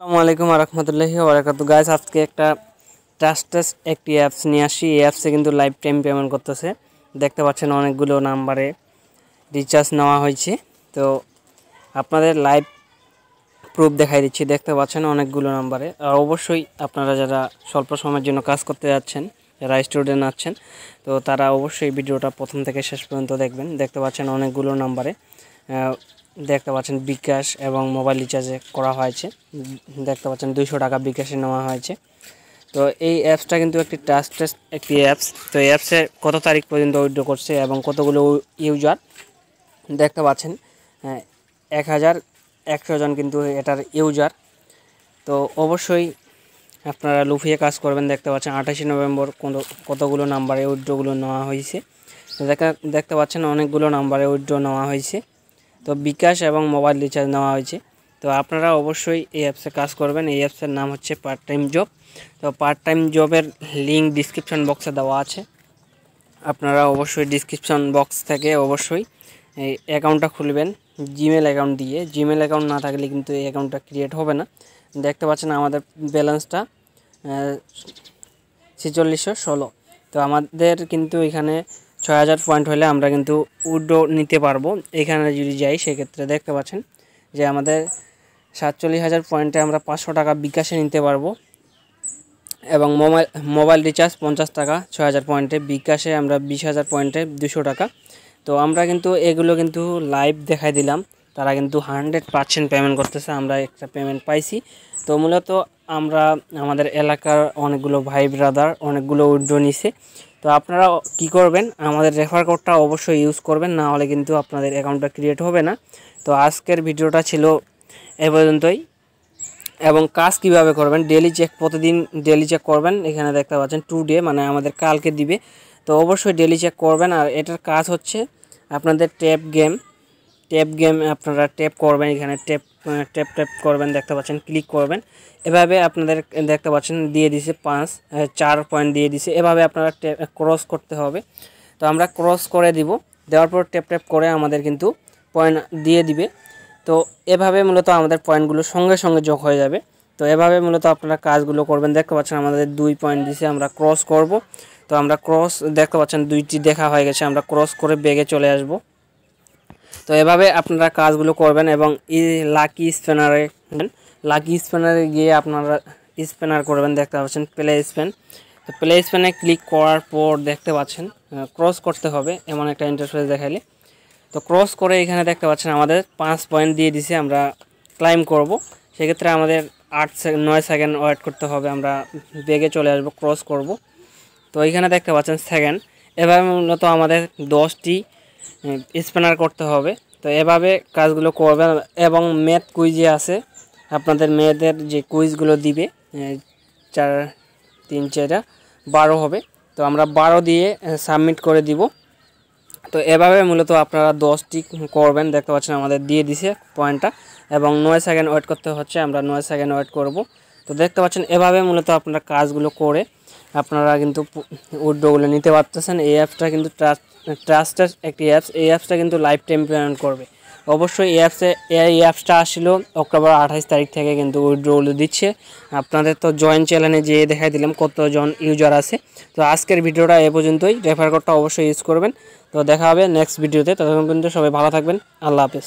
আসসালামু আলাইকুম ওয়া রাহমাতুল্লাহি ওয়া বারাকাতুহু গাইস, আজকে একটা ট্রাস্টেড একটি অ্যাপস নিয়ে আসি। এই অ্যাপসে কিন্তু লাইফ টাইম পেমেন্ট করতেছে। দেখতে পাচ্ছেন অনেকগুলো নাম্বারে রিচার্জ নেওয়া হয়েছে। তো আপনাদের লাইভ প্রুফ দেখাই দিচ্ছি। দেখতে পাচ্ছেন অনেকগুলো নাম্বারে। আর অবশ্যই আপনারা যারা স্বল্প সময়ের জন্য কাজ করতে যাচ্ছেন, যারা স্টুডেন্ট আছেন, তো তারা অবশ্যই ভিডিওটা প্রথম থেকে শেষ পর্যন্ত দেখবেন। দেখতে পাচ্ছেন অনেকগুলো নাম্বারে দেখতে পাচ্ছেন বিকাশ এবং মোবাইল রিচার্জে করা হয়েছে। দেখতে পাচ্ছেন 200 টাকা বিকাশে নেওয়া হয়েছে। তো এই অ্যাপসটা কিন্তু একটি ট্রাস্টেড একটি অ্যাপস। তো এই অ্যাপসে কত তারিখ পর্যন্ত উইথড্র করছে এবং কতগুলো ইউজার দেখতে পাচ্ছেন 1100 জন কিন্তু এটার ইউজার। তো অবশ্যই আপনারা লুফিয়ে কাজ করবেন। দেখতে পাচ্ছেন 28 নভেম্বর কতগুলো নাম্বারে উইথড্রগুলো নেওয়া হয়েছে। দেখতে পাচ্ছেন অনেকগুলো নাম্বারে উইথড্র নেওয়া হয়েছে। তো বিকাশ এবং মোবাইল রিচার্জ নেওয়া হয়েছে। তো আপনারা অবশ্যই এই অ্যাপসে কাজ করবেন। এই অ্যাপসের নাম হচ্ছে পার্ট টাইম জব। তো পার্ট টাইম জবের লিঙ্ক ডিসক্রিপশন বক্সে দেওয়া আছে। আপনারা অবশ্যই ডিসক্রিপশন বক্স থেকে অবশ্যই এই অ্যাকাউন্টটা খুলবেন জিমেল অ্যাকাউন্ট দিয়ে। জিমেল অ্যাকাউন্ট না থাকলে কিন্তু এই অ্যাকাউন্টটা ক্রিয়েট হবে না। দেখতে পাচ্ছেন আমাদের ব্যালেন্সটা 4616। তো আমাদের কিন্তু এখানে 6000 পয়েন্ট হলে আমরা কিন্তু উইথড্র নিতে পারবো। এখানে যদি যাই সেক্ষেত্রে দেখতে পাচ্ছেন যে আমাদের 47,000 পয়েন্টে আমরা 500 টাকা বিকাশে নিতে পারবো এবং মোবাইল রিচার্জ 50 টাকা 6000 পয়েন্টে, বিকাশে আমরা 20,000 পয়েন্টে 200 টাকা। তো আমরা কিন্তু এগুলো কিন্তু লাইভ দেখাই দিলাম। তারা কিন্তু 100% পেমেন্ট করতেছে। আমরা একটা পেমেন্ট পাইছি। তো মূলত আমরা আমাদের এলাকার অনেকগুলো ভাই ব্রাদার অনেকগুলো উইথড্র নিছে। তো আপনারা কি করবেন, আমাদের রেফার কোডটা অবশ্যই ইউজ করবেন, না হলে কিন্তু আপনাদের অ্যাকাউন্টটা ক্রিয়েট হবে না। তো আজকের ভিডিওটা ছিল এ পর্যন্তই। এবং কাজ কিভাবে করবেন, ডেলি চেক, প্রতিদিন ডেলি চেক করবেন। এখানে দেখতে পাচ্ছেন টুডে মানে আমাদের কালকে দিবে। তো অবশ্যই ডেলি চেক করবেন। আর এটার কাজ হচ্ছে আপনাদের ট্যাপ গেম আপনারা ট্যাপ করবেন। এখানে ট্যাপ করবেন, দেখতে পাচ্ছেন ক্লিক করবেন। এভাবে আপনাদের দেখতে পাচ্ছেন দিয়ে দিছে 4 পয়েন্ট দিয়ে দিছে। এভাবে আপনারা ক্রস করতে হবে। তো আমরা ক্রস করে দিব, দেওয়ার পর ট্যাপ করে আমাদের কিন্তু পয়েন্ট দিয়ে দিবে। তো এভাবে মূলত আমাদের পয়েন্টগুলো সঙ্গে সঙ্গে যোগ হয়ে যাবে। তো এভাবে মূলত আপনারা কাজগুলো করবেন। দেখতে পাচ্ছেন আমাদের 2 পয়েন্ট দিছে, আমরা ক্রস করব। তো আমরা ক্রস দেখতে পাচ্ছেন 2টি দেখা হয়ে গেছে, আমরা ক্রস করে ব্যাগে চলে আসব। তো এভাবে আপনারা কাজগুলো করবেন এবং লাকি স্পিনারে গিয়ে আপনারা স্পিনার করবেন। দেখতে পাচ্ছেন প্লে স্পিন। তো প্লে স্পিনে ক্লিক করার পর দেখতে পাচ্ছেন ক্রস করতে হবে, এমন একটা ইন্টারফেস দেখাইলে। তো ক্রস করে এখানে দেখতে পাচ্ছেন আমাদের 5 পয়েন্ট দিয়ে দিছে। আমরা ক্লাইম করব, সেক্ষেত্রে আমাদের 9 সেকেন্ড ওয়েট করতে হবে। আমরা বেগে চলে আসব, ক্রস করব। তো এখানে দেখতে পাচ্ছেন সেকেন্ড। এভাবে মূলত আমাদের 10টি স্পিনার করতে হবে। তো এভাবে কাজগুলো করবেন। এবং ম্যাথ কুইজে আছে, আপনাদের মেয়েদের যে কুইজগুলো দিবে 4 3 4 12 হবে। তো আমরা 12 দিয়ে সাবমিট করে দিব। তো এভাবে মূলত আপনারা 10টি করবেন। দেখতে পাচ্ছেন আমাদের দিয়ে দিছে পয়েন্টটা এবং 9 সেকেন্ড ওয়েট করতে হচ্ছে, আমরা 9 সেকেন্ড ওয়েট করব। তো দেখতে পাচ্ছেন এভাবে মূলত আপনারা কাজগুলো করে আপনারা কিন্তু উইথড্রগুলো নিতে পারতেছেন। এই অ্যাপসটা কিন্তু ট্রাস্টেড একটি অ্যাপস। এই অ্যাপসটা কিন্তু লাইফ টাইম পেমেন্ট করবে। অবশ্যই এই অ্যাপসটা আসছিল অক্টোবর 28 তারিখ থেকে কিন্তু উইথড্রগুলো দিচ্ছে। আপনাদের তো জয়েন চ্যানেলে যেয়ে দেখাই দিলাম কতজন ইউজার আছে। তো আজকের ভিডিওটা এ পর্যন্তই। রেফার কোডটা অবশ্যই ইউজ করবেন। তো দেখা হবে নেক্সট ভিডিওতে। ততক্ষণ পর্যন্ত সবাই ভালো থাকবেন। আল্লাহ হাফেজ।